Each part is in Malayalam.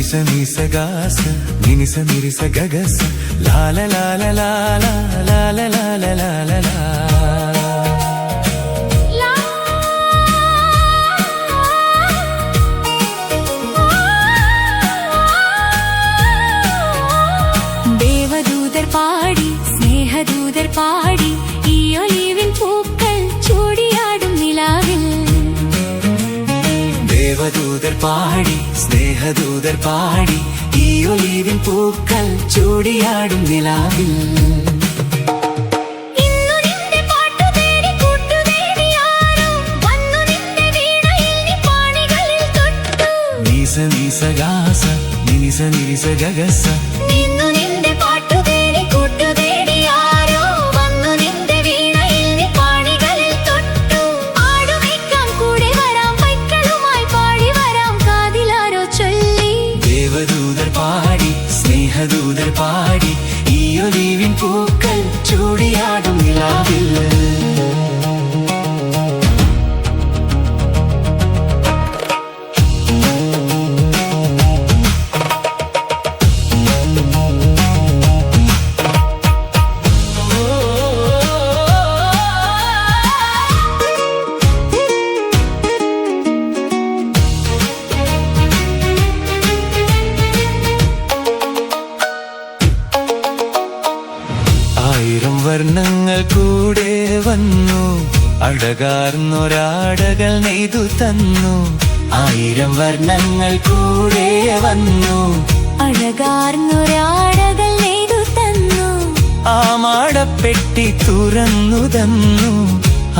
నిస నిస గాస నినిస నిరిస గగస లాల లాల లాల లాల లాల లాల లా ദേവദൂതർ പാടി സ്നേഹദൂതർ പാടി ഈ ഒലിവിൻ പൂക്കൾ ചൂടിയാടും നിലാവിൽ. ദേവദൂതർ പാടി സ്നേഹദൂതർ പാടി ഈ ഒലിവിൻ പൂക്കൾ ചൂടിയാടും നിലാവിൽ. നിസ നിസ ഗാസ നിനിസ നിരിസ ഗഗസ നിന്നു നിന്റെ പാട്ടു തേടി കൂട്ടു തേടി ആരോ വന്നു നിന്റെ വീണയിൽ നീ പാണികളിൽ തൊട്ടു. ആടുമേക്കാൻ കൂടെ വരാം പൈക്കളുമായി പാടി വരാം കാതിലാരോ ചൊല്ലി. ദേവദൂതർ പാടി സ്നേഹദൂതർ പാടി ഈ ഒലിവിൻ പൂക്കൾ ചൂടിയാടും നിലാവിൽ. ആയിരം വർണ്ണങ്ങൾ കൂടെ വന്നു അഴകാർന്നൊരാടകൾ നെയ്തു തന്നു. ആയിരം വർണ്ണങ്ങൾ കൂടെ വന്നു അഴകാർന്നൊരാടകൾ നെയ്തു തന്നു. ആ മാടപ്പെട്ടി തുറന്നു തന്നു.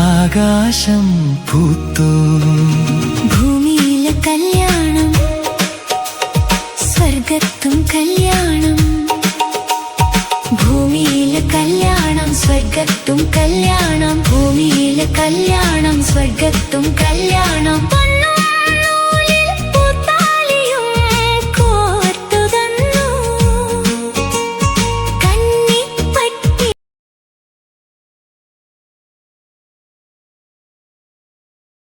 ആകാശം പൂത്തു. ഭൂമിയിലെ കല്യാണം സ്വർഗത്തും കല്യാണം. ഭൂമിയിലെ കല്യാണം സ്വർഗത്തും കല്യാണം. ഭൂമിയിലെ കല്യാണം സ്വർഗത്തും കല്യാണം.